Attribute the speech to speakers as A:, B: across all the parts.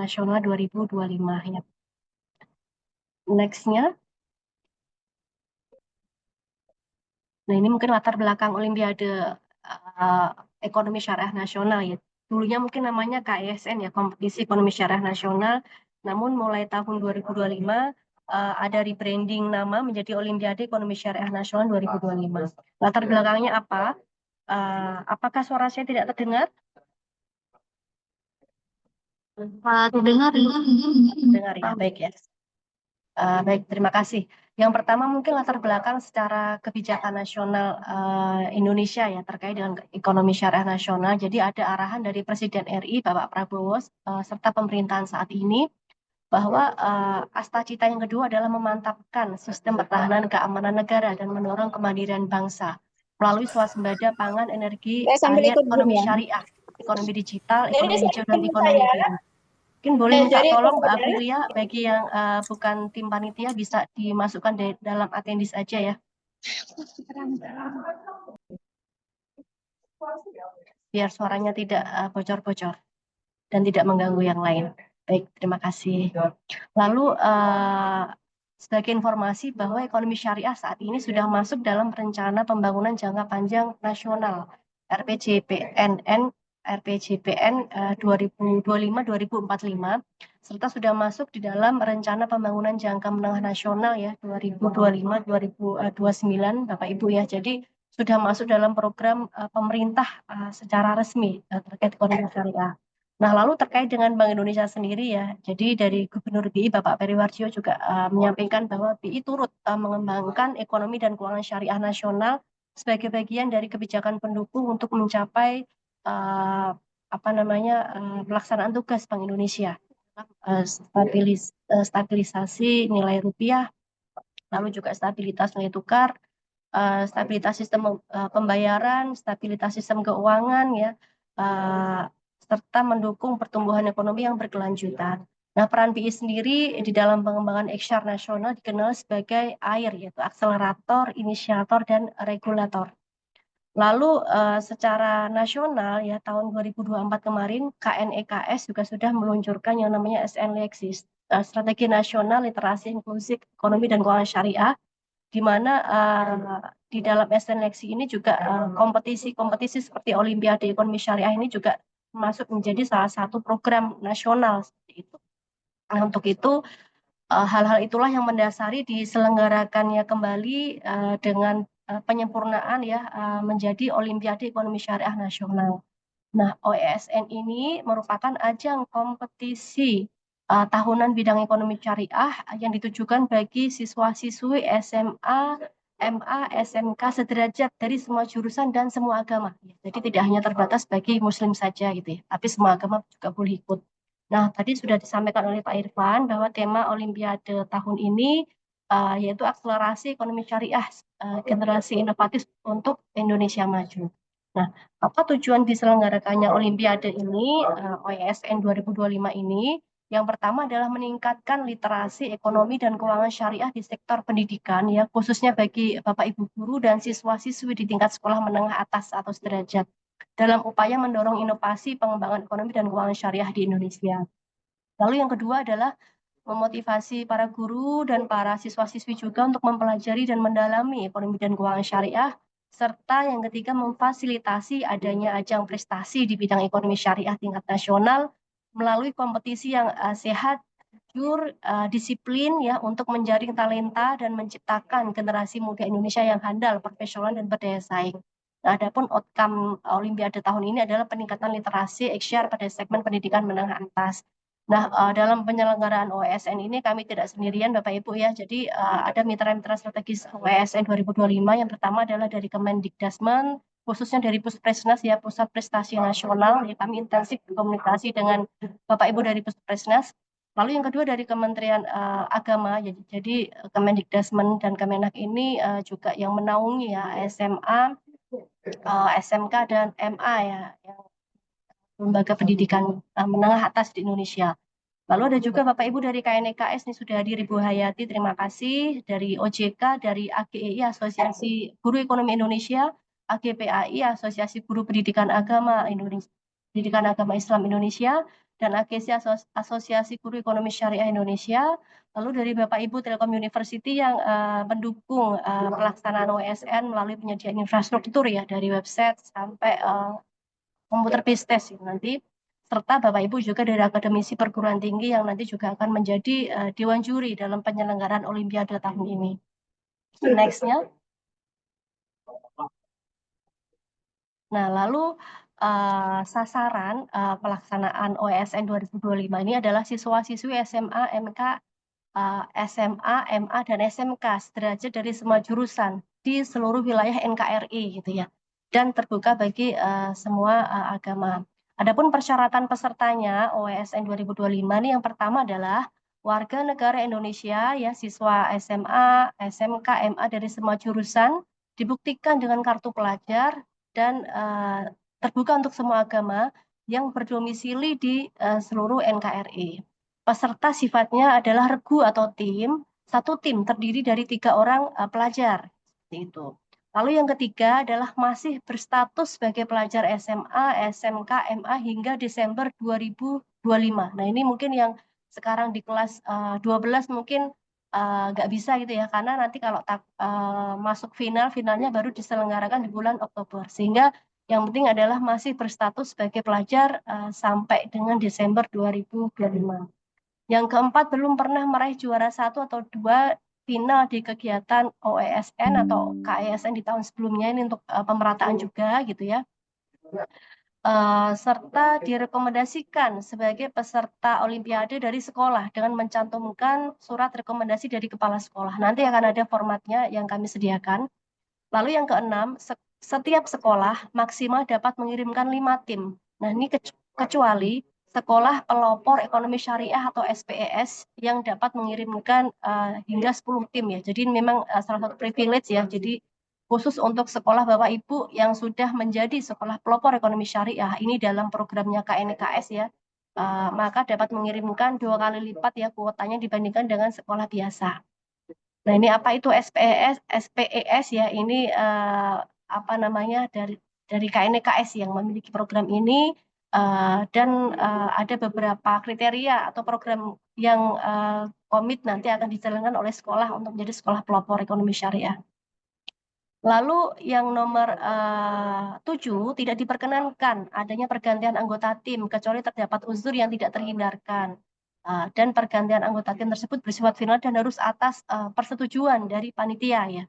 A: Nasional 2025 ya. Next-nya. Nah, ini mungkin latar belakang Olimpiade Ekonomi Syariah Nasional ya. Dulunya mungkin namanya KESN ya, Kompetisi Ekonomi Syariah Nasional. Namun mulai tahun 2025 ada rebranding nama menjadi Olimpiade Ekonomi Syariah Nasional 2025. Latar belakangnya apa? Apakah suara saya tidak terdengar?
B: Terdengar.
A: Dengar ya, baik ya. Baik, terima kasih. Yang pertama mungkin latar belakang secara kebijakan nasional Indonesia ya terkait dengan ekonomi syariah nasional. Jadi ada arahan dari Presiden RI Bapak Prabowo serta pemerintahan saat ini bahwa asta cita yang kedua adalah memantapkan sistem pertahanan keamanan negara dan mendorong kemandirian bangsa melalui swasembada pangan, energi, air, ekonomi syariah, ekonomi digital, ekonomi hijau, dan ekonomi green. Mungkin boleh minta tolong Mbak Aprilia bagi yang bukan tim panitia bisa dimasukkan dalam attendis aja ya. Biar suaranya tidak bocor-bocor dan tidak mengganggu yang lain. Baik, terima kasih. Lalu sebagai informasi bahwa ekonomi syariah saat ini sudah masuk dalam rencana pembangunan jangka panjang nasional RPJPNN 2025-2045 serta sudah masuk di dalam rencana pembangunan jangka menengah nasional ya 2025-2029 Bapak Ibu ya. Jadi sudah masuk dalam program pemerintah secara resmi terkait ekonomi syariah. Nah, lalu terkait dengan Bank Indonesia sendiri ya, jadi dari Gubernur BI Bapak Periwarjo juga menyampaikan bahwa BI turut mengembangkan ekonomi dan keuangan syariah nasional sebagai bagian dari kebijakan pendukung untuk mencapai pelaksanaan tugas Bank Indonesia, stabilisasi nilai rupiah, lalu juga stabilitas nilai tukar, stabilitas sistem pembayaran, stabilitas sistem keuangan ya, serta mendukung pertumbuhan ekonomi yang berkelanjutan. Nah, peran BI sendiri di dalam pengembangan XR nasional dikenal sebagai AIR, yaitu akselerator, inisiator, dan regulator. Lalu secara nasional ya tahun 2024 kemarin KNEKS juga sudah meluncurkan yang namanya SN Lexis, Strategi Nasional Literasi Inklusif Ekonomi dan Keuangan Syariah, di mana di dalam SN Lexi ini juga kompetisi-kompetisi seperti Olimpiade Ekonomi Syariah ini juga masuk menjadi salah satu program nasional seperti itu. Nah, untuk itu hal-hal itulah yang mendasari diselenggarakannya kembali dengan penyempurnaan ya menjadi Olimpiade Ekonomi Syariah Nasional. Nah, OESN ini merupakan ajang kompetisi tahunan bidang ekonomi syariah yang ditujukan bagi siswa-siswi SMA, MA, SMK sederajat dari semua jurusan dan semua agama. Jadi tidak hanya terbatas bagi Muslim saja gitu ya, tapi semua agama juga boleh ikut. Nah, tadi sudah disampaikan oleh Pak Irfan bahwa tema Olimpiade tahun ini yaitu akselerasi ekonomi syariah generasi inovatif untuk Indonesia maju. Nah, apa tujuan diselenggarakannya Olimpiade ini, OESN 2025 ini? Yang pertama adalah meningkatkan literasi ekonomi dan keuangan syariah di sektor pendidikan, ya khususnya bagi Bapak Ibu guru dan siswa-siswi di tingkat sekolah menengah atas atau sederajat, dalam upaya mendorong inovasi pengembangan ekonomi dan keuangan syariah di Indonesia. Lalu yang kedua adalah memotivasi para guru dan para siswa-siswi juga untuk mempelajari dan mendalami ekonomi dan keuangan syariah, serta yang ketiga memfasilitasi adanya ajang prestasi di bidang ekonomi syariah tingkat nasional melalui kompetisi yang sehat, jujur, disiplin ya untuk menjaring talenta dan menciptakan generasi muda Indonesia yang handal, profesional dan berdaya saing. Nah, adapun outcome Olimpiade tahun ini adalah peningkatan literasi XR pada segmen pendidikan menengah atas. Nah, dalam penyelenggaraan OESN ini kami tidak sendirian Bapak Ibu ya. Jadi ada mitra-mitra strategis OESN 2025. Yang pertama adalah dari Kemendikdasmen, khususnya dari Puspresnas ya, Pusat Prestasi Nasional. Ya, kami intensif berkomunikasi dengan Bapak Ibu dari Puspresnas. Lalu yang kedua dari Kementerian Agama. Jadi Kemendikdasmen dan Kemenak ini juga yang menaungi ya SMA, SMK dan MA ya, yang lembaga pendidikan menengah atas di Indonesia. Lalu ada juga Bapak Ibu dari KNEKS nih sudah hadir Ibu Hayati, terima kasih. Dari OJK, dari AGEI Asosiasi Guru Ekonomi Indonesia, AGPAI Asosiasi Guru Pendidikan Agama Indonesia, Pendidikan Agama Islam Indonesia, dan AGC Asosiasi Guru Ekonomi Syariah Indonesia, lalu dari Bapak Ibu Telkom University yang mendukung pelaksanaan OSN melalui penyediaan infrastruktur ya dari website sampai komputer bisnis nanti, serta Bapak Ibu juga dari akademisi perguruan tinggi yang nanti juga akan menjadi dewan juri dalam penyelenggaraan Olimpiade tahun ini. Next-nya. Nah, lalu sasaran pelaksanaan OSN 2025 ini adalah siswa-siswi SMA, MK, SMA, MA, dan SMK sederajat dari semua jurusan di seluruh wilayah NKRI gitu ya, dan terbuka bagi semua agama. Adapun persyaratan pesertanya OSN 2025 ini yang pertama adalah warga negara Indonesia ya, siswa SMA, SMK, MA dari semua jurusan dibuktikan dengan kartu pelajar dan terbuka untuk semua agama yang berdomisili di seluruh NKRI. Peserta sifatnya adalah regu atau tim, satu tim terdiri dari 3 orang pelajar, seperti itu. Lalu yang ketiga adalah masih berstatus sebagai pelajar SMA, SMK, MA hingga Desember 2025. Nah, ini mungkin yang sekarang di kelas 12 mungkin nggak bisa gitu ya, karena nanti kalau masuk finalnya baru diselenggarakan di bulan Oktober. Sehingga yang penting adalah masih berstatus sebagai pelajar sampai dengan Desember 2025. Yang keempat, belum pernah meraih juara 1 atau 2 final di kegiatan OESN atau KESN di tahun sebelumnya, ini untuk pemerataan juga gitu ya. Serta direkomendasikan sebagai peserta Olimpiade dari sekolah dengan mencantumkan surat rekomendasi dari kepala sekolah. Nanti akan ada formatnya yang kami sediakan. Lalu yang keenam, setiap sekolah maksimal dapat mengirimkan 5 tim. Nah, ini kecuali sekolah pelopor ekonomi syariah atau SPES yang dapat mengirimkan hingga 10 tim ya. Jadi memang salah satu privilege ya. Jadi khusus untuk sekolah Bapak Ibu yang sudah menjadi sekolah pelopor ekonomi syariah ini dalam programnya KNKS ya, maka dapat mengirimkan 2 kali lipat ya kuotanya dibandingkan dengan sekolah biasa. Nah, ini apa itu SPES ya? Ini apa namanya dari KNKS yang memiliki program ini dan ada beberapa kriteria atau program yang komit nanti akan dijalankan oleh sekolah untuk menjadi sekolah pelopor ekonomi syariah. Lalu yang nomor 7, tidak diperkenankan adanya pergantian anggota tim kecuali terdapat uzur yang tidak terhindarkan. Dan pergantian anggota tim tersebut bersifat final dan harus atas persetujuan dari panitia ya.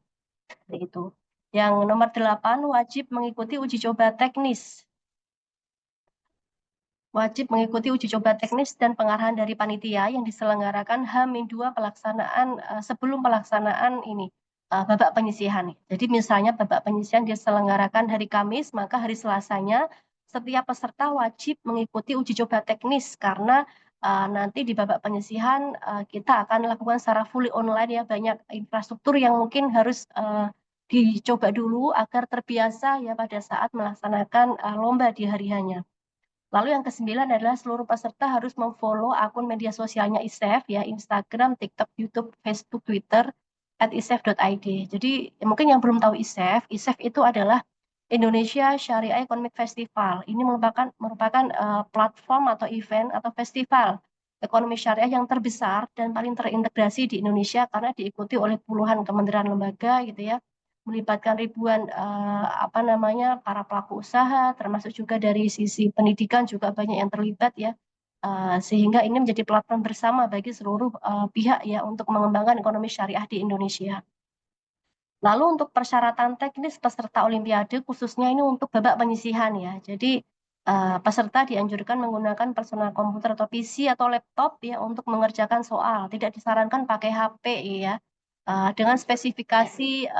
A: Seperti itu. Yang nomor 8, wajib mengikuti uji coba teknis. Wajib mengikuti uji coba teknis dan pengarahan dari panitia yang diselenggarakan H-2 pelaksanaan sebelum pelaksanaan ini babak penyisihan. Jadi misalnya babak penyisihan diselenggarakan hari Kamis, maka hari Selasanya setiap peserta wajib mengikuti uji coba teknis karena nanti di babak penyisihan kita akan lakukan secara fully online ya, banyak infrastruktur yang mungkin harus dicoba dulu agar terbiasa ya pada saat melaksanakan lomba di hari hanya. Lalu yang ke-9 adalah seluruh peserta harus memfollow akun media sosialnya ISEF ya, Instagram, TikTok, YouTube, Facebook, Twitter @isef.id. Jadi mungkin yang belum tahu ISEF itu adalah Indonesia Syariah Economic Festival. Ini merupakan platform atau event atau festival ekonomi syariah yang terbesar dan paling terintegrasi di Indonesia karena diikuti oleh puluhan kementerian lembaga gitu ya, melibatkan ribuan para pelaku usaha, termasuk juga dari sisi pendidikan juga banyak yang terlibat ya, sehingga ini menjadi platform bersama bagi seluruh pihak ya untuk mengembangkan ekonomi syariah di Indonesia. Lalu untuk persyaratan teknis peserta Olimpiade khususnya ini untuk babak penyisihan ya. Jadi peserta dianjurkan menggunakan personal komputer atau PC atau laptop ya untuk mengerjakan soal. Tidak disarankan pakai HP ya. Dengan spesifikasi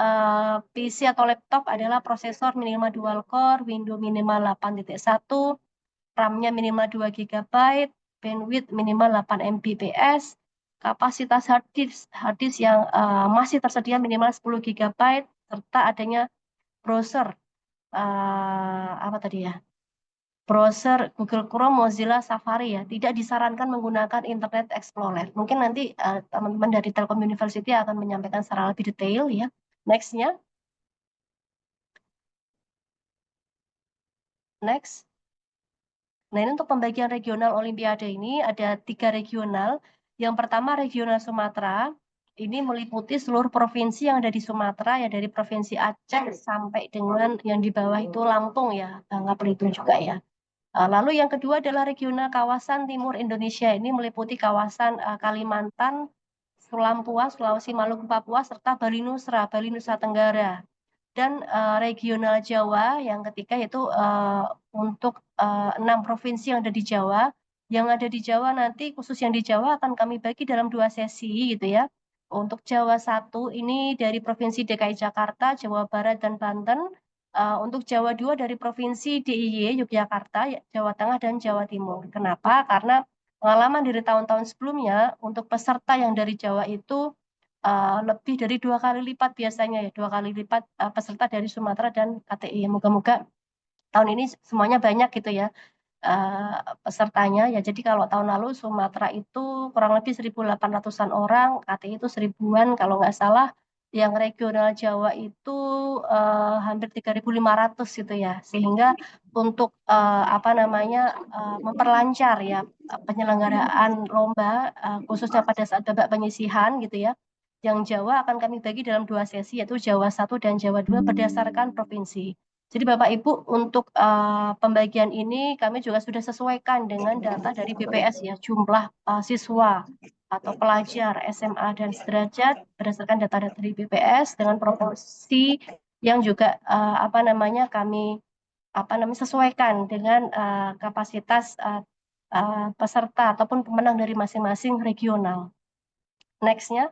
A: PC atau laptop adalah prosesor minimal dual core, Windows minimal 8.1, RAM-nya minimal 2 GB, bandwidth minimal 8 Mbps, kapasitas hard disk yang masih tersedia minimal 10 GB, serta adanya browser browser Google Chrome, Mozilla, Safari ya. Tidak disarankan menggunakan Internet Explorer. Mungkin nanti teman-teman dari Telkom University akan menyampaikan secara lebih detail ya. Next-nya. Next. Nah, ini untuk pembagian regional Olimpiade ini ada 3 regional. Yang pertama regional Sumatera, ini meliputi seluruh provinsi yang ada di Sumatera, ya dari provinsi Aceh sampai dengan yang di bawah itu Lampung ya, Bangka Belitung juga ya. Lalu yang kedua adalah regional kawasan Timur Indonesia, ini meliputi kawasan Kalimantan, Lampua, Sulawesi, Maluku, Papua, serta Bali Nusra, Bali Nusa Tenggara. Dan regional Jawa yang ketiga yaitu untuk 6 provinsi yang ada di Jawa. Yang ada di Jawa nanti khusus yang di Jawa akan kami bagi dalam 2 sesi gitu ya. Untuk Jawa 1 ini dari Provinsi DKI Jakarta, Jawa Barat, dan Banten. Untuk Jawa 2 dari Provinsi DIY Yogyakarta, Jawa Tengah, dan Jawa Timur. Kenapa? Karena pengalaman dari tahun-tahun sebelumnya untuk peserta yang dari Jawa itu lebih dari 2 kali lipat biasanya ya, 2 kali lipat peserta dari Sumatera dan KTI. Moga-moga tahun ini semuanya banyak gitu ya uh, pesertanya ya. Jadi kalau tahun lalu Sumatera itu kurang lebih 1.800-an orang, KTI itu 1.000-an kalau nggak salah. Yang regional Jawa itu hampir 3.500 gitu ya. Sehingga untuk apa namanya memperlancar ya penyelenggaraan lomba khususnya pada saat babak penyisihan gitu ya. Yang Jawa akan kami bagi dalam 2 sesi yaitu Jawa 1 dan Jawa 2 berdasarkan provinsi. Jadi Bapak Ibu untuk pembagian ini kami juga sudah sesuaikan dengan data dari BPS ya, jumlah siswa atau pelajar SMA dan sederajat berdasarkan data dari BPS dengan proporsi yang juga apa namanya kami sesuaikan dengan kapasitas peserta ataupun pemenang dari masing-masing regional. Next-nya.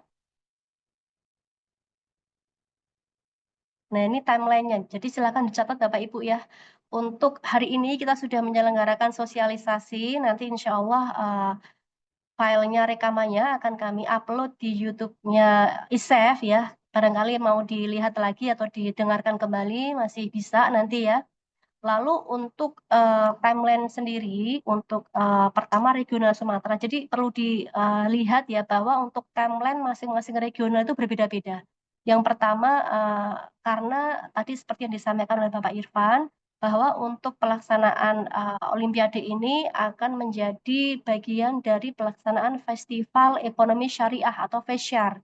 A: Nah, ini timeline-nya. Jadi silakan dicatat Bapak Ibu ya. Untuk hari ini kita sudah menyelenggarakan sosialisasi. Nanti insya Allah filenya, rekamannya akan kami upload di YouTube-nya ISEF ya. Barangkali mau dilihat lagi atau didengarkan kembali masih bisa nanti ya. Lalu untuk timeline sendiri, untuk pertama regional Sumatera. Jadi perlu dilihat ya bahwa untuk timeline masing-masing regional itu berbeda-beda. Yang pertama, karena tadi seperti yang disampaikan oleh Bapak Irfan, bahwa untuk pelaksanaan Olimpiade ini akan menjadi bagian dari pelaksanaan Festival Ekonomi Syariah atau FESYAR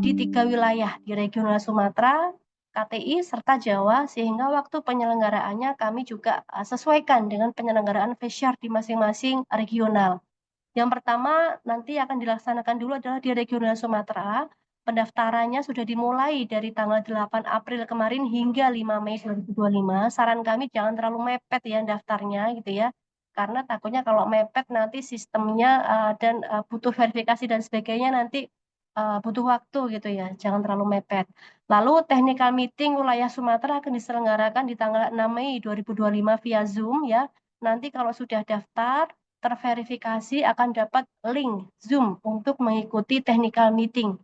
A: di 3 wilayah di regional Sumatera, KTI, serta Jawa, sehingga waktu penyelenggaraannya kami juga sesuaikan dengan penyelenggaraan FESYAR di masing-masing regional. Yang pertama nanti akan dilaksanakan dulu adalah di regional Sumatera. Pendaftarannya sudah dimulai dari tanggal 8 April kemarin hingga 5 Mei 2025. Saran kami jangan terlalu mepet ya daftarnya gitu ya. Karena takutnya kalau mepet nanti sistemnya dan butuh verifikasi dan sebagainya nanti butuh waktu gitu ya. Jangan terlalu mepet. Lalu technical meeting wilayah Sumatera akan diselenggarakan di tanggal 6 Mei 2025 via Zoom ya. Nanti kalau sudah daftar terverifikasi akan dapat link Zoom untuk mengikuti technical meeting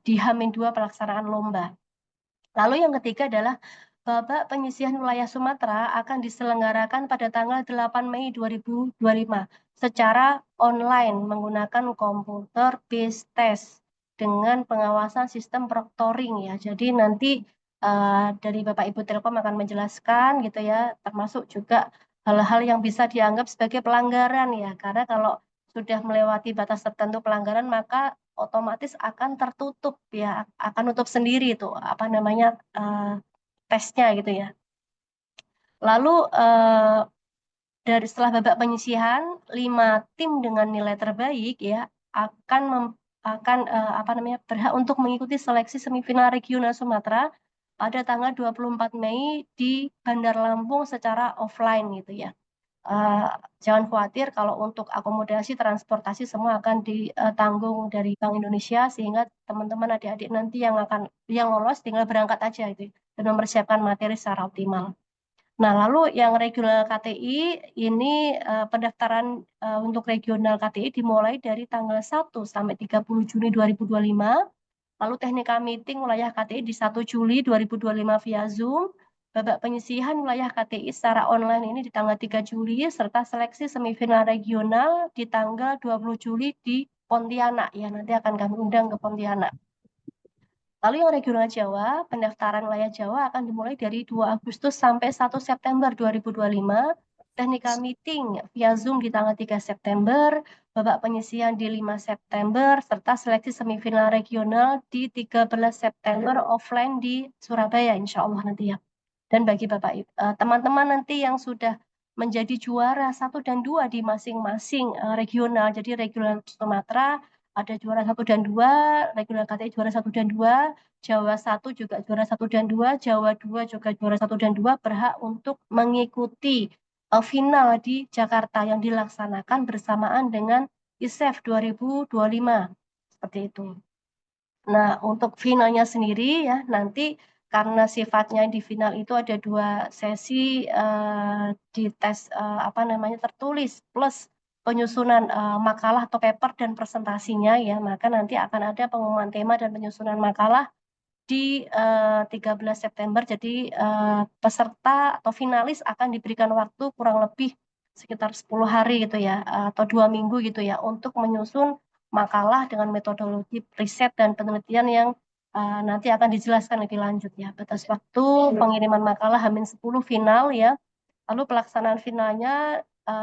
A: di H-2 pelaksanaan lomba. Lalu yang ketiga adalah babak penyisihan wilayah Sumatera akan diselenggarakan pada tanggal 8 Mei 2025 secara online menggunakan komputer based test dengan pengawasan sistem proctoring ya. Jadi nanti dari Bapak Ibu Telkom akan menjelaskan gitu ya, termasuk juga hal-hal yang bisa dianggap sebagai pelanggaran ya. Karena kalau sudah melewati batas tertentu pelanggaran maka otomatis akan tertutup ya, akan tutup sendiri itu apa namanya tesnya gitu ya. Lalu dari setelah babak penyisihan 5 tim dengan nilai terbaik ya akan akan apa namanya berhak untuk mengikuti seleksi semifinal regional Sumatera pada tanggal 24 Mei di Bandar Lampung secara offline gitu ya. Uh, Jangan khawatir kalau untuk akomodasi transportasi semua akan ditanggung dari Bank Indonesia sehingga teman-teman adik-adik nanti yang lolos tinggal berangkat aja itu dan mempersiapkan materi secara optimal. Nah, lalu yang regional KTI ini pendaftaran untuk regional KTI dimulai dari tanggal 1 sampai 30 Juni 2025. Lalu technical meeting wilayah KTI di 1 Juli 2025 via Zoom. Babak penyisihan wilayah KTI secara online ini di tanggal 3 Juli, serta seleksi semifinal regional di tanggal 20 Juli di Pontianak. Ya, nanti akan kami undang ke Pontianak. Lalu yang regional Jawa, pendaftaran wilayah Jawa akan dimulai dari 2 Agustus sampai 1 September 2025. technical meeting via Zoom di tanggal 3 September, babak penyisihan di 5 September, serta seleksi semifinal regional di 13 September offline di Surabaya, insya Allah nanti ya. Dan bagi Bapak teman-teman nanti yang sudah menjadi juara 1 dan 2 di masing-masing regional, jadi regional Sumatera ada juara 1 dan 2, regional KTI juara 1 dan 2, Jawa 1 juga juara 1 dan 2, Jawa 2 juga juara 1 dan 2 berhak untuk mengikuti final di Jakarta yang dilaksanakan bersamaan dengan ISEF 2025. Seperti itu. Nah, untuk finalnya sendiri ya nanti karena sifatnya di final itu ada 2 sesi di tes apa namanya tertulis plus penyusunan makalah atau paper dan presentasinya ya, maka nanti akan ada pengumuman tema dan penyusunan makalah di 13 September. Jadi peserta atau finalis akan diberikan waktu kurang lebih sekitar 10 hari gitu ya, atau 2 minggu gitu ya, untuk menyusun makalah dengan metodologi riset dan penelitian yang nanti akan dijelaskan lebih lanjut ya. Batas waktu pengiriman makalah H-10 final ya. Lalu pelaksanaan finalnya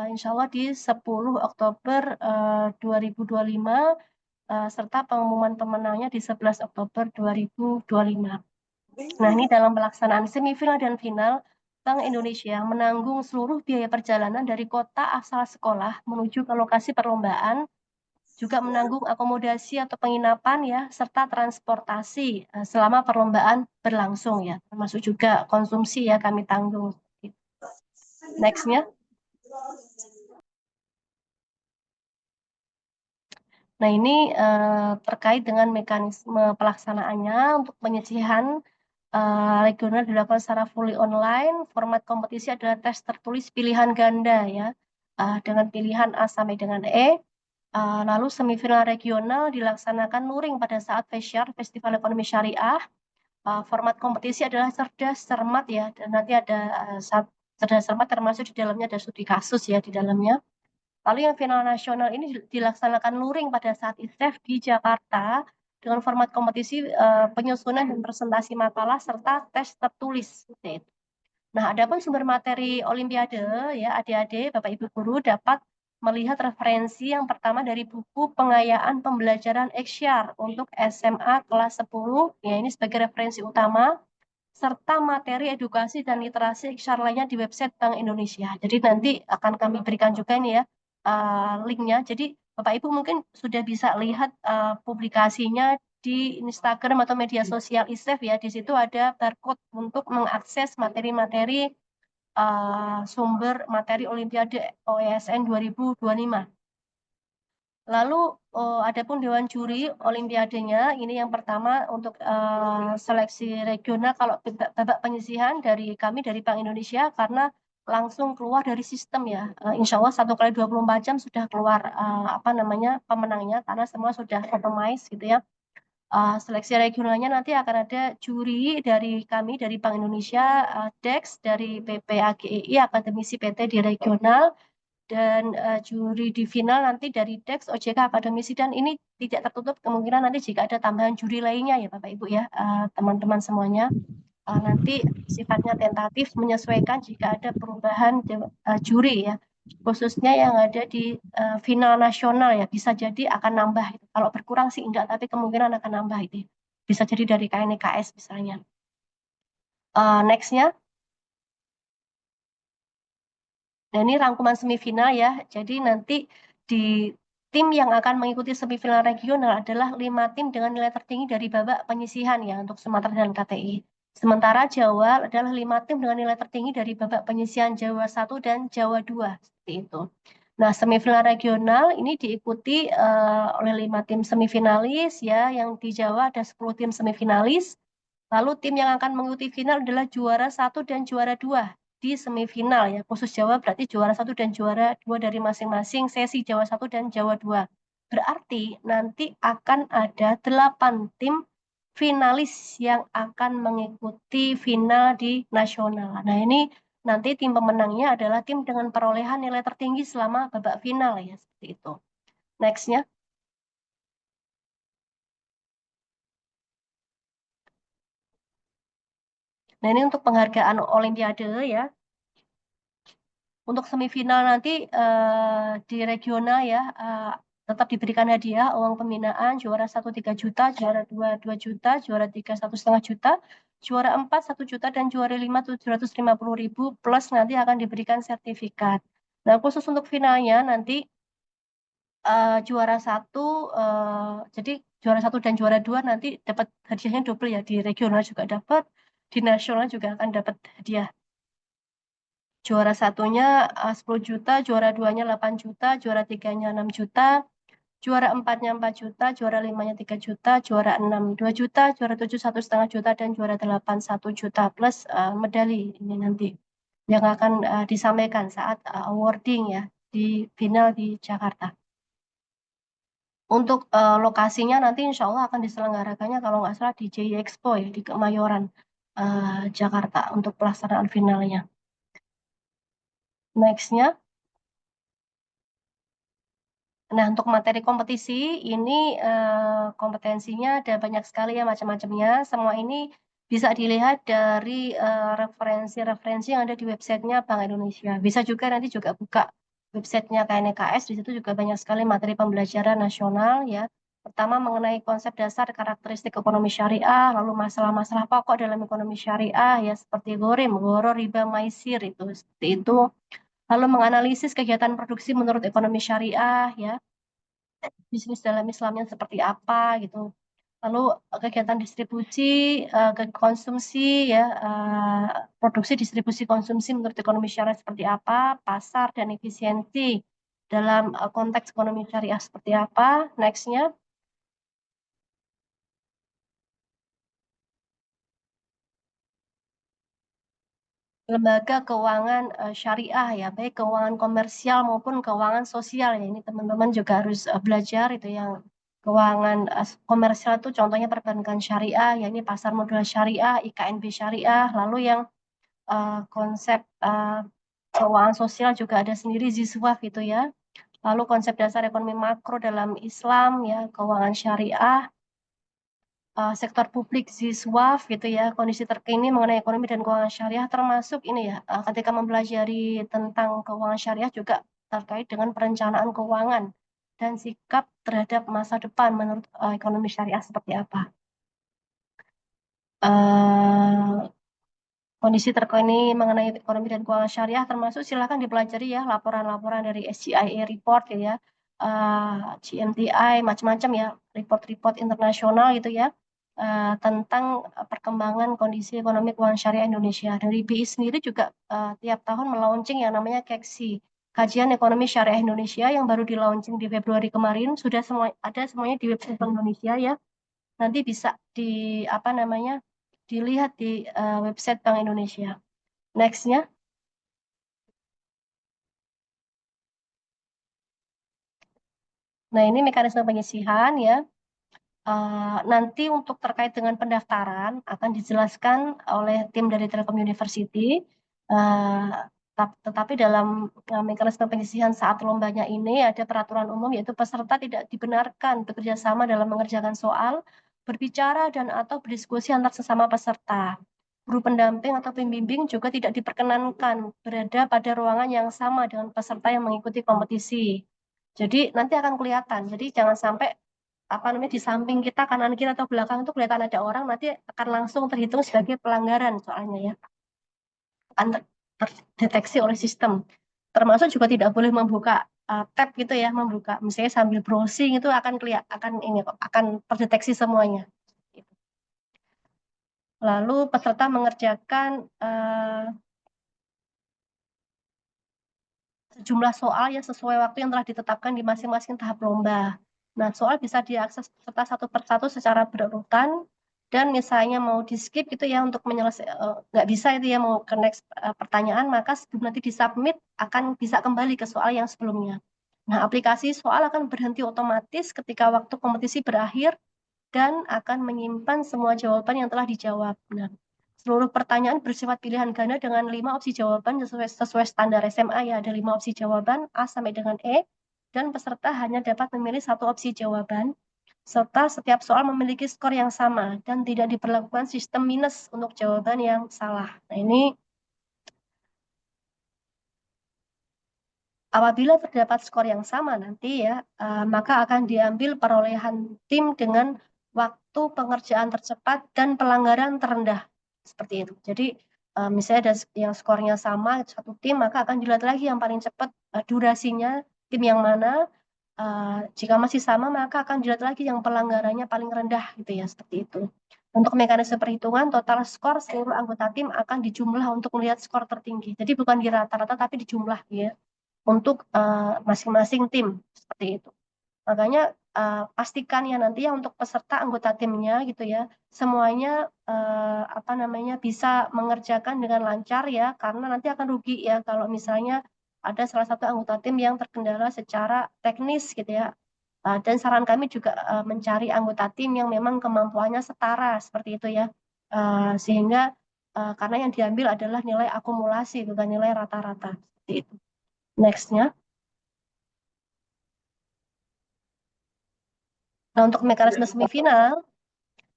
A: insya Allah di 10 Oktober 2025 serta pengumuman pemenangnya di 11 Oktober 2025. Nah, ini dalam pelaksanaan semifinal dan final, Bank Indonesia menanggung seluruh biaya perjalanan dari kota asal sekolah menuju ke lokasi perlombaan, juga menanggung akomodasi atau penginapan ya, serta transportasi selama perlombaan berlangsung ya, termasuk juga konsumsi ya kami tanggung. Next-nya. Nah, ini terkait dengan mekanisme pelaksanaannya untuk penyisihan regional dilakukan secara fully online. Format kompetisi adalah tes tertulis pilihan ganda ya, dengan pilihan A sampai dengan E. Lalu semifinal regional dilaksanakan luring pada saat FESYAR, Festival Ekonomi Syariah. Format kompetisi adalah cerdas cermat ya, dan nanti ada cerdas cermat termasuk di dalamnya ada studi kasus ya di dalamnya. Lalu yang final nasional ini dilaksanakan luring pada saat ISEF di Jakarta dengan format kompetisi penyusunan dan presentasi makalah serta tes tertulis. Nah, adapun sumber materi Olimpiade ya adik-adik, Bapak Ibu guru dapat melihat referensi yang pertama dari buku pengayaan pembelajaran Exyar untuk SMA kelas 10 ya, ini sebagai referensi utama, serta materi edukasi dan literasi Exyar lainnya di website Bank Indonesia. Jadi nanti akan kami berikan juga ini ya linknya. Jadi Bapak Ibu mungkin sudah bisa lihat publikasinya di Instagram atau media sosial ISEF ya. Di situ ada barcode untuk mengakses materi-materi sumber materi Olimpiade OESN 2025. Lalu adapun Dewan Juri Olimpiadenya, ini yang pertama untuk seleksi regional kalau babak penyisihan dari kami dari Bank Indonesia karena langsung keluar dari sistem ya. Insya Allah 1 kali 24 jam sudah keluar apa namanya pemenangnya karena semua sudah otomatis gitu ya. Seleksi regionalnya nanti akan ada juri dari kami dari Bank Indonesia, DEX dari PPAGEI, akademisi PT di regional, dan juri di final nanti dari DEX, OJK, akademisi, dan ini tidak tertutup kemungkinan nanti jika ada tambahan juri lainnya ya Bapak Ibu ya, teman-teman semuanya. Nanti sifatnya tentatif menyesuaikan jika ada perubahan juri ya, khususnya yang ada di final nasional ya, bisa jadi akan nambah. Kalau berkurang sih enggak, tapi kemungkinan akan nambah itu. Bisa jadi dari KNKS misalnya. Next-nya. Nah, ini rangkuman semifinal ya. Jadi nanti di tim yang akan mengikuti semifinal regional adalah 5 tim dengan nilai tertinggi dari babak penyisihan ya untuk Sumatera dan KTI. Sementara Jawa adalah 5 tim dengan nilai tertinggi dari babak penyisihan Jawa 1 dan Jawa 2. Seperti itu. Nah, semifinal regional ini diikuti oleh 5 tim semifinalis ya. Yang di Jawa ada 10 tim semifinalis. Lalu tim yang akan mengikuti final adalah juara 1 dan juara 2 di semifinal ya. Khusus Jawa berarti juara 1 dan juara 2 dari masing-masing sesi Jawa 1 dan Jawa 2. Berarti nanti akan ada 8 tim finalis yang akan mengikuti final di nasional. Nah, ini nanti tim pemenangnya adalah tim dengan perolehan nilai tertinggi selama babak final ya, seperti itu. Next-nya. Nah, ini untuk penghargaan Olimpiade ya. Untuk semifinal nanti di regional ya tetap diberikan hadiah uang pembinaan, juara 1 3 juta, juara 2 2 juta, juara 3 1,5 juta, juara 4 1 juta, dan juara 5 750.000, plus nanti akan diberikan sertifikat. Nah, khusus untuk finalnya nanti juara satu, jadi juara 1 dan juara 2 nanti dapat hadiahnya double ya, di regional juga dapat, di nasional juga akan dapat hadiah. Juara satunya 10 juta, juara duanya 8 juta, juara tiganya 6 juta, juara empatnya 4 juta, juara limanya 3 juta, juara 6 2 juta, juara 7 1,5 juta, dan juara 8 1 juta, plus medali ini nanti yang akan disampaikan saat awarding ya di final di Jakarta. Untuk lokasinya nanti insya Allah akan diselenggarakannya kalau nggak salah di JI Expo ya, di Kemayoran, Jakarta, untuk pelaksanaan finalnya. Nextnya. Nah, untuk materi kompetisi ini kompetensinya ada banyak sekali ya, macam-macamnya. Semua ini bisa dilihat dari referensi-referensi yang ada di websitenya Bank Indonesia. Bisa juga nanti juga buka websitenya KNKS, di situ juga banyak sekali materi pembelajaran nasional ya. Pertama mengenai konsep dasar karakteristik ekonomi syariah, lalu masalah-masalah pokok dalam ekonomi syariah ya, seperti gorim, goro, riba, maisir, itu seperti itu. Lalu menganalisis kegiatan produksi menurut ekonomi syariah ya, bisnis dalam Islamnya seperti apa gitu. Lalu kegiatan distribusi, ke konsumsi ya, produksi, distribusi, konsumsi menurut ekonomi syariah seperti apa, pasar dan efisiensi dalam konteks ekonomi syariah seperti apa. Nextnya. Lembaga keuangan syariah ya, baik keuangan komersial maupun keuangan sosial ya. Ini teman-teman juga harus belajar itu yang keuangan komersial itu contohnya perbankan syariah, ya ini pasar modal syariah, IKNB syariah, lalu yang konsep keuangan sosial juga ada sendiri ZISWAF gitu ya. Lalu konsep dasar ekonomi makro dalam Islam ya, keuangan syariah, sektor publik ZISWAF gitu ya, kondisi terkini mengenai ekonomi dan keuangan syariah, termasuk ini ya, ketika mempelajari tentang keuangan syariah juga terkait dengan perencanaan keuangan dan sikap terhadap masa depan menurut ekonomi syariah seperti apa. Kondisi terkini mengenai ekonomi dan keuangan syariah termasuk silakan dipelajari ya laporan-laporan dari SGIA report gitu ya, GMTI, macam-macam ya, report-report internasional gitu ya, tentang perkembangan kondisi ekonomi keuangan syariah Indonesia. Dari BI sendiri juga tiap tahun melaunching yang namanya KEXI, Kajian Ekonomi Syariah Indonesia, yang baru di launching di Februari kemarin. Sudah ada semuanya di website Bank Indonesia ya. Nanti bisa di apa namanya, dilihat di website Bank Indonesia. Nextnya. Nah, ini mekanisme penyisihan ya. Nanti untuk terkait dengan pendaftaran akan dijelaskan oleh tim dari Telkom University. Uh, tetapi dalam mekanisme penyisihan saat lombanya ini ada peraturan umum, yaitu peserta tidak dibenarkan bekerja sama dalam mengerjakan soal, berbicara dan atau berdiskusi antar sesama peserta. Guru pendamping atau pembimbing juga tidak diperkenankan berada pada ruangan yang sama dengan peserta yang mengikuti kompetisi. Jadi nanti akan kelihatan. Jadi jangan sampai apa namanya di samping kita, kanan kita atau belakang itu kelihatan ada orang, nanti akan langsung terhitung sebagai pelanggaran soalnya ya. Akan terdeteksi oleh sistem. Termasuk juga tidak boleh membuka tab gitu ya, membuka misalnya sambil browsing, itu akan akan ini kok, akan terdeteksi semuanya. Lalu peserta mengerjakan sejumlah soal yang sesuai waktu yang telah ditetapkan di masing-masing tahap lomba. Nah, soal bisa diakses peserta satu persatu secara berurutan, dan misalnya mau di skip gitu ya untuk menyelesaikan, nggak bisa itu ya, mau ke next pertanyaan, maka sebelum nanti disubmit akan bisa kembali ke soal yang sebelumnya. Nah, aplikasi soal akan berhenti otomatis ketika waktu kompetisi berakhir dan akan menyimpan semua jawaban yang telah dijawab. Nah, seluruh pertanyaan bersifat pilihan ganda dengan 5 opsi jawaban sesuai standar SMA ya, ada 5 opsi jawaban A sampai dengan E, dan peserta hanya dapat memilih satu opsi jawaban, serta setiap soal memiliki skor yang sama dan tidak diberlakukan sistem minus untuk jawaban yang salah. Nah, ini Apabila terdapat skor yang sama nanti ya, maka akan diambil perolehan tim dengan waktu pengerjaan tercepat dan pelanggaran terendah. Seperti itu. Jadi misalnya ada yang skornya sama satu tim, maka akan dilihat lagi yang paling cepat durasinya tim yang mana. Jika masih sama, maka akan dilihat lagi yang pelanggarannya paling rendah gitu ya, seperti itu. Untuk mekanisme perhitungan, total skor seluruh anggota tim akan dijumlah untuk melihat skor tertinggi. Jadi bukan di rata-rata, tapi dijumlah ya untuk masing-masing tim seperti itu. Makanya pastikan ya nanti ya untuk peserta anggota timnya gitu ya, semuanya apa namanya bisa mengerjakan dengan lancar ya, karena nanti akan rugi ya kalau misalnya ada salah satu anggota tim yang terkendala secara teknis gitu ya. Dan saran kami juga mencari anggota tim yang memang kemampuannya setara seperti itu ya. Sehingga karena yang diambil adalah nilai akumulasi bukan nilai rata-rata seperti itu. Nextnya. Nah, untuk mekanisme semifinal,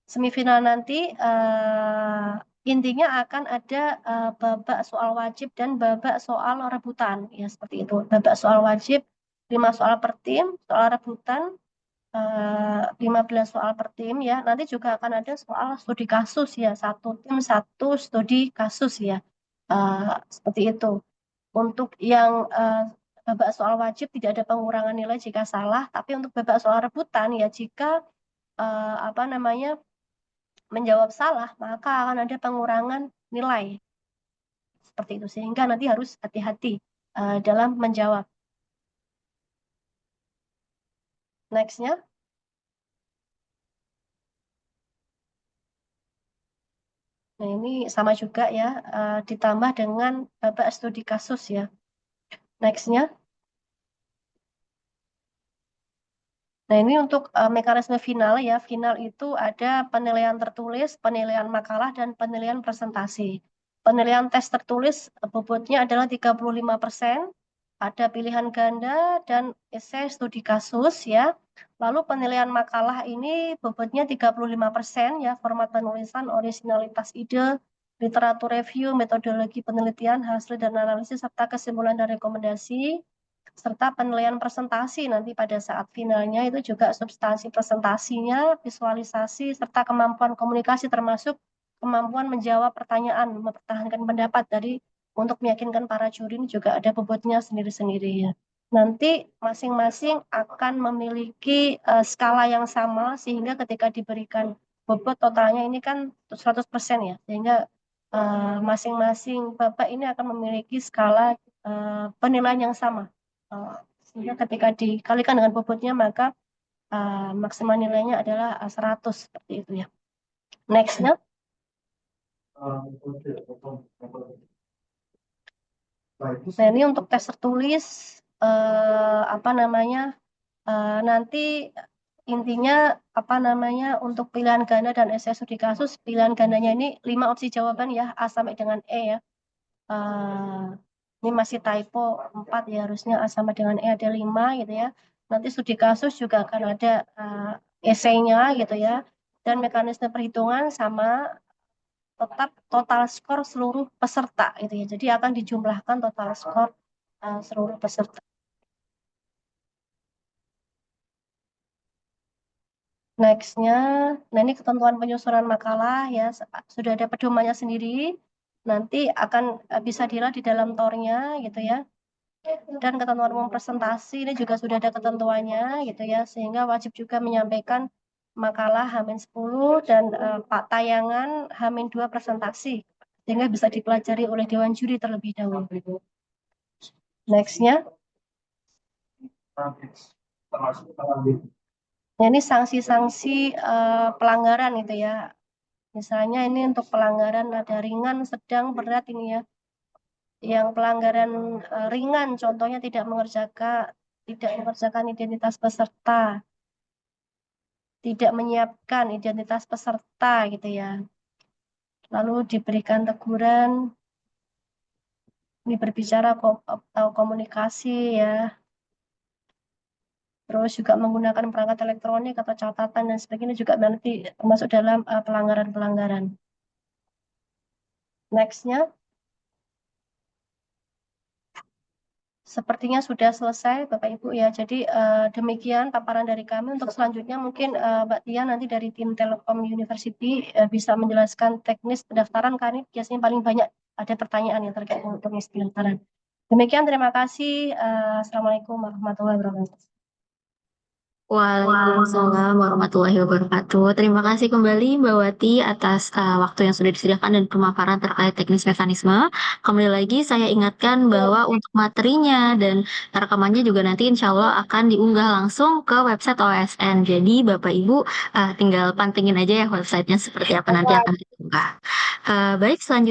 A: semifinal nanti intinya akan ada babak soal wajib dan babak soal rebutan, ya seperti itu. Babak soal wajib 5 soal per tim, soal rebutan 15 soal per tim ya. Nanti juga akan ada soal studi kasus ya, satu tim satu studi kasus ya. Seperti itu. Untuk yang babak soal wajib tidak ada pengurangan nilai jika salah, tapi untuk babak soal rebutan ya jika apa namanya menjawab salah, maka akan ada pengurangan nilai seperti itu. Sehingga nanti harus hati-hati dalam menjawab. Nextnya, nah ini sama juga ya, ditambah dengan babak studi kasus ya. Nextnya, nah ini untuk mekanisme final ya. Final itu ada penilaian tertulis, penilaian makalah, dan penilaian presentasi. Penilaian tes tertulis bobotnya adalah 35%. Ada pilihan ganda dan esai studi kasus ya. Lalu penilaian makalah ini bobotnya 35% ya, format penulisan, originalitas ide, literatur review, metodologi penelitian, hasil dan analisis, serta kesimpulan dan rekomendasi, serta penilaian presentasi nanti pada saat finalnya itu juga substansi presentasinya, visualisasi, serta kemampuan komunikasi termasuk kemampuan menjawab pertanyaan, mempertahankan pendapat dari untuk meyakinkan para juri ini juga ada bobotnya sendiri-sendiri ya. Nanti masing-masing akan memiliki skala yang sama sehingga ketika diberikan bobot totalnya ini kan 100% ya. Sehingga masing-masing bapak ini akan memiliki skala penilaian yang sama. Sehingga ketika dikalikan dengan bobotnya maka maksimal nilainya adalah 100 seperti itu ya. Nextnya. Nah, ini untuk tes tertulis apa namanya nanti intinya apa namanya untuk pilihan ganda dan esai studi kasus pilihan gandanya ini 5 opsi jawaban ya A sampai dengan E ya. Eh, ini masih typo 4 ya harusnya A sama dengan E ada 5 gitu ya. Nanti studi kasus juga akan ada esainya gitu ya. Dan mekanisme perhitungan sama tetap total skor seluruh peserta gitu ya. Jadi akan dijumlahkan total skor seluruh peserta. Nextnya, nah ini ketentuan penyusunan makalah ya sudah ada pedomannya sendiri. Nanti akan bisa dilihat di dalam tornya gitu ya. Dan ketentuan umum presentasi ini juga sudah ada ketentuannya gitu ya. Sehingga wajib juga menyampaikan makalah H-10 dan Pak tayangan H-2 presentasi. Sehingga bisa dipelajari oleh Dewan Juri terlebih dahulu. Nextnya, nah ini sanksi-sanksi pelanggaran gitu ya. Misalnya ini untuk pelanggaran ada ringan, sedang, berat ini ya. Yang pelanggaran ringan contohnya tidak mengerjakan identitas peserta, tidak menyiapkan identitas peserta gitu ya. Lalu diberikan teguran, ini berbicara atau komunikasi ya. Terus juga menggunakan perangkat elektronik atau catatan dan sebagainya juga nanti termasuk dalam pelanggaran-pelanggaran. Nextnya, sepertinya sudah selesai Bapak Ibu ya. Jadi demikian paparan dari kami. Untuk selanjutnya mungkin Mbak Tia nanti dari tim Telkom University bisa menjelaskan teknis pendaftaran, karena ini biasanya paling banyak ada pertanyaan yang terkait dengan teknis pendaftaran. Demikian, terima kasih. Assalamualaikum warahmatullahi wabarakatuh.
B: Waalaikumsalam warahmatullahi wabarakatuh. Terima kasih kembali Mbak Wati atas waktu yang sudah disediakan dan pemaparan terkait teknis mekanisme. Kembali lagi saya ingatkan bahwa untuk materinya dan rekamannya juga nanti insya Allah akan diunggah langsung ke website OSN. Jadi Bapak Ibu tinggal pantengin aja ya websitenya seperti apa nanti akan diunggah. Baik, selanjutnya.